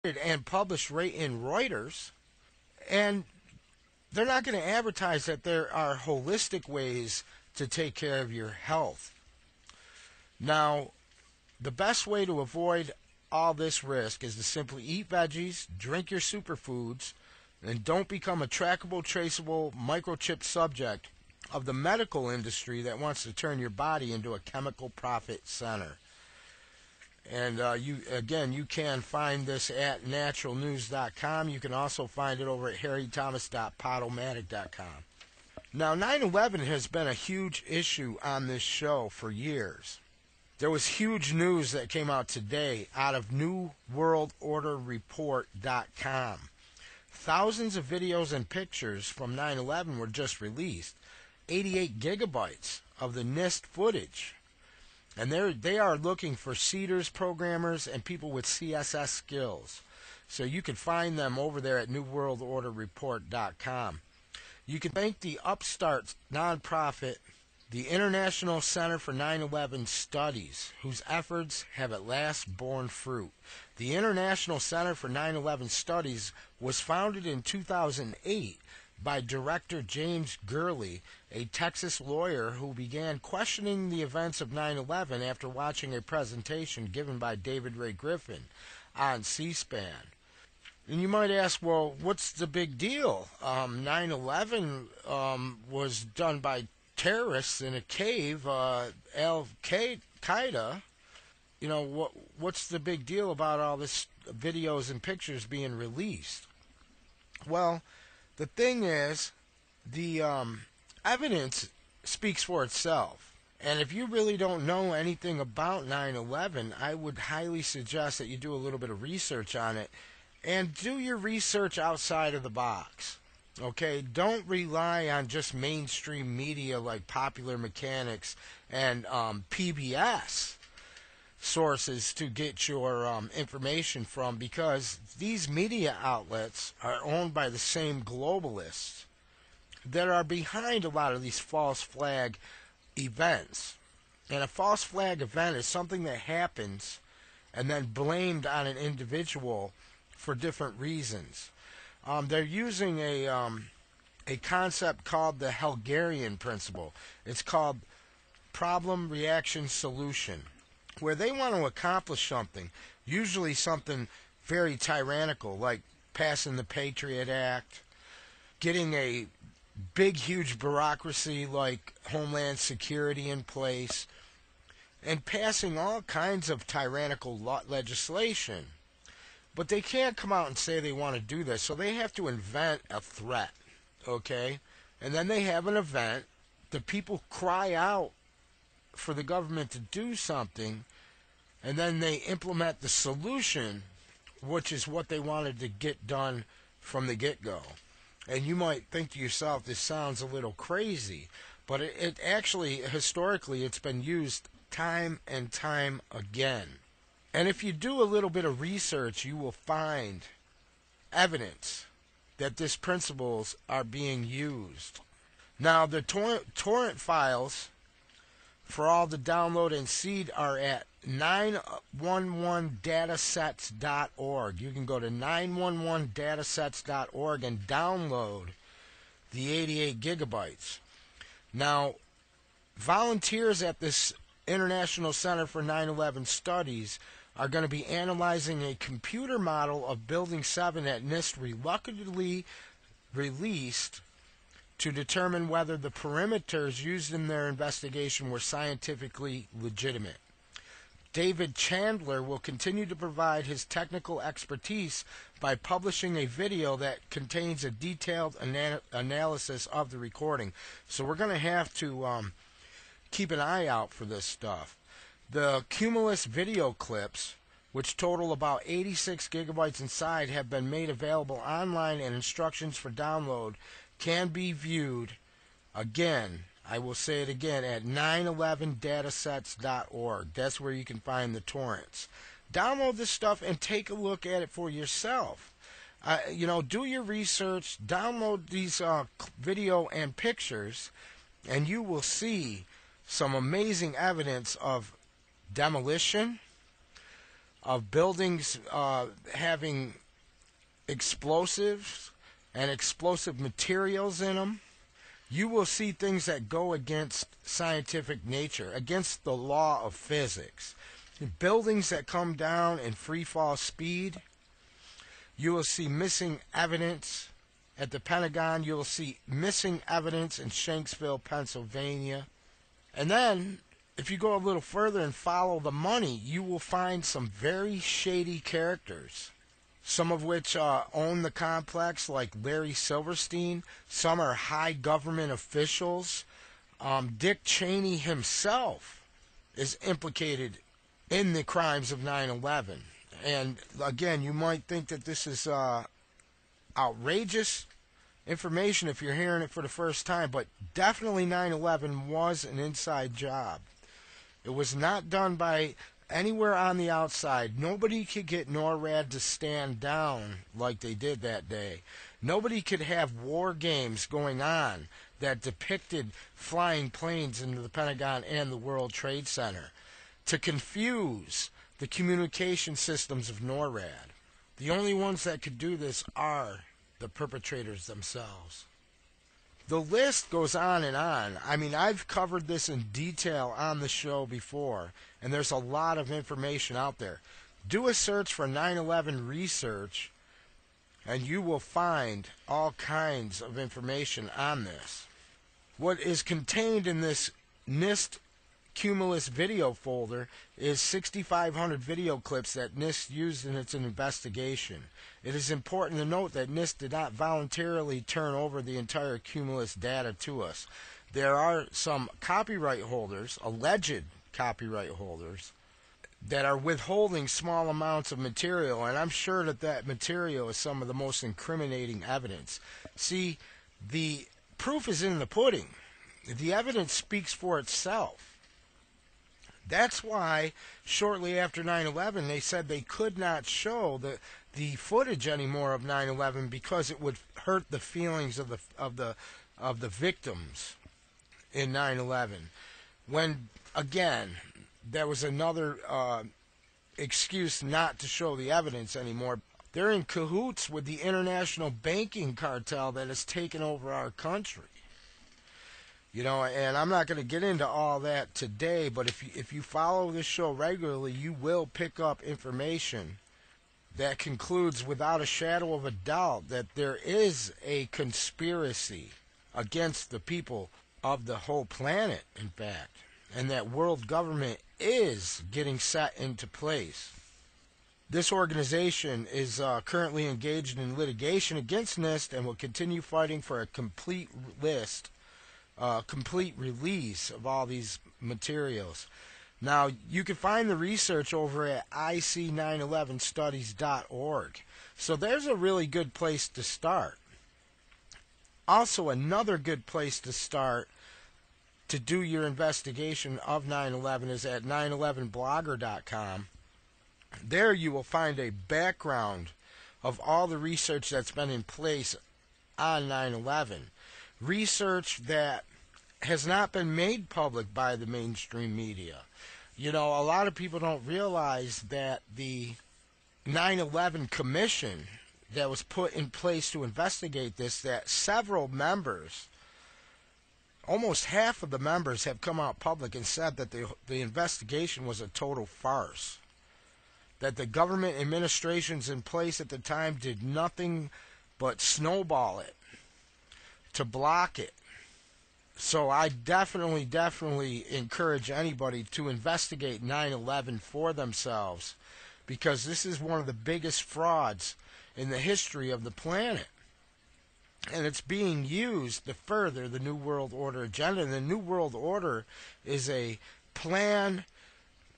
and published right in Reuters, and they're not going to advertise that there are holistic ways to take care of your health. Now, the best way to avoid all this risk is to simply eat veggies, drink your superfoods, and don't become a trackable, traceable, microchipped subject of the medical industry that wants to turn your body into a chemical profit center. And you can find this at naturalnews.com. You can also find it over at harrythomas.podomatic.com. Now, 9/11 has been a huge issue on this show for years. There was huge news that came out today out of newworldorderreport.com. Thousands of videos and pictures from 9/11 were just released. 88 gigabytes of the NIST footage. And they are looking for seeders, programmers, and people with CSS skills. So you can find them over there at newworldorderreport.com. You can thank the upstart nonprofit, the International Center for 9/11 Studies, whose efforts have at last borne fruit. The International Center for 9/11 Studies was founded in 2008 by Director James Gurley, a Texas lawyer who began questioning the events of 9/11 after watching a presentation given by David Ray Griffin on C-SPAN. And you might ask, well, what's the big deal? 9/11 was done by terrorists in a cave, Al-Qaeda. You know, what's the big deal about all this videos and pictures being released? Well, the thing is, the evidence speaks for itself. And if you really don't know anything about 9/11, I would highly suggest that you do a little bit of research on it. And do your research outside of the box. Okay? Don't rely on just mainstream media like Popular Mechanics and PBS sources to get your information from, because these media outlets are owned by the same globalists that are behind a lot of these false flag events. And a false flag event is something that happens and then blamed on an individual for different reasons. They're using a concept called the Hegelian principle. It's called problem, reaction, solution, where they want to accomplish something, usually something very tyrannical, like passing the Patriot Act, getting a big, huge bureaucracy like Homeland Security in place, and passing all kinds of tyrannical legislation. But they can't come out and say they want to do this, so they have to invent a threat, okay? And then they have an event, the people cry out for the government to do something, and then they implement the solution, which is what they wanted to get done from the get-go. And you might think to yourself, this sounds a little crazy, but it actually, historically, it's been used time and time again. And if you do a little bit of research, you will find evidence that these principles are being used. Now, the torrent files for all the download and seed are at 911datasets.org. You can go to 911datasets.org and download the 88 gigabytes. Now, volunteers at this International Center for 9/11 Studies are going to be analyzing a computer model of Building 7 that NIST reluctantly released to determine whether the perimeters used in their investigation were scientifically legitimate. David Chandler will continue to provide his technical expertise by publishing a video that contains a detailed analysis of the recording. So we're going to have to keep an eye out for this stuff. The Cumulus video clips, which total about 86 gigabytes inside, have been made available online, and instructions for download can be viewed, again, I will say it again, at 911datasets.org. That's where you can find the torrents. Download this stuff and take a look at it for yourself. Do your research, download these video and pictures, and you will see some amazing evidence of demolition, of buildings having explosives and explosive materials in them. You will see things that go against scientific nature, against the law of physics. Buildings that come down in free fall speed. You will see missing evidence at the Pentagon. You will see missing evidence in Shanksville, Pennsylvania. And then, if you go a little further and follow the money, you will find some very shady characters. Some of which own the complex, like Larry Silverstein. Some are high government officials. Dick Cheney himself is implicated in the crimes of 9/11. And again, you might think that this is outrageous information if you're hearing it for the first time, but definitely 9/11 was an inside job. It was not done by anywhere on the outside. Nobody could get NORAD to stand down like they did that day. Nobody could have war games going on that depicted flying planes into the Pentagon and the World Trade Center to confuse the communication systems of NORAD. The only ones that could do this are the perpetrators themselves. The list goes on and on. I mean, I've covered this in detail on the show before, and there's a lot of information out there. Do a search for 9/11 research, and you will find all kinds of information on this. What is contained in this NIST Cumulus video folder is 6,500 video clips that NIST used in its investigation. It is important to note that NIST did not voluntarily turn over the entire Cumulus data to us. There are some copyright holders, alleged copyright holders, that are withholding small amounts of material, and I'm sure that that material is some of the most incriminating evidence. See, the proof is in the pudding. The evidence speaks for itself. That's why shortly after 9/11 they said they could not show the footage anymore of 9/11 because it would hurt the feelings of the victims in 9/11. When again there was another excuse not to show the evidence anymore. They're in cahoots with the international banking cartel that has taken over our country. You know, and I'm not going to get into all that today, but if you follow this show regularly, you will pick up information that concludes without a shadow of a doubt that there is a conspiracy against the people of the whole planet, in fact, and that world government is getting set into place. This organization is currently engaged in litigation against NIST and will continue fighting for a complete list, complete release of all these materials. Now, you can find the research over at ic911studies.org. So there's a really good place to start. Also, another good place to start to do your investigation of 9/11 is at 911blogger.com. There you will find a background of all the research that's been in place on 9/11. Research that has not been made public by the mainstream media. You know, a lot of people don't realize that the 9/11 Commission that was put in place to investigate this, that several members, almost half of the members, have come out public and said that the investigation was a total farce. That the government administrations in place at the time did nothing but snowball it, to block it. So I definitely encourage anybody to investigate 9/11 for themselves, because this is one of the biggest frauds in the history of the planet. And it's being used to further the New World Order agenda. And the New World Order is a plan.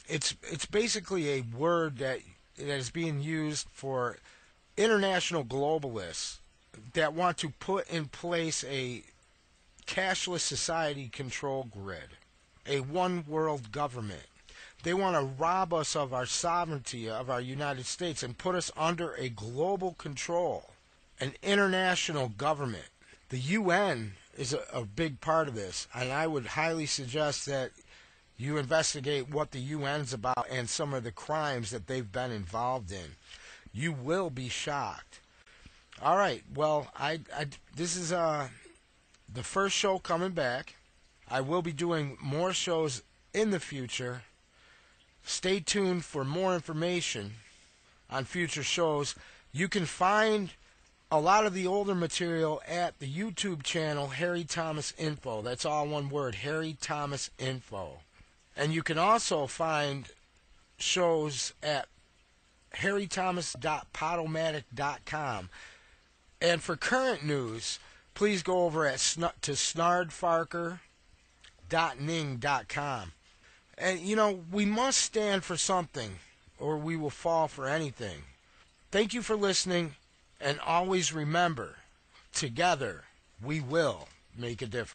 It's basically a word that is being used for international globalists that want to put in place a cashless society control grid, a one world government. They want to rob us of our sovereignty of our United States and put us under a global control, an international government. The UN is a big part of this, and I would highly suggest that You investigate what the UN's about and some of the crimes that they've been involved in. You will be shocked. All right. Well, this is the first show coming back. I will be doing more shows in the future. Stay tuned for more information on future shows. You can find a lot of the older material at the YouTube channel Harry Thomas Info. That's all one word, Harry Thomas Info. And you can also find shows at harrythomas.podomatic.com. And for current news, please go over to snardfarker.ning.com. And, you know, we must stand for something, or we will fall for anything. Thank you for listening, and always remember, together we will make a difference.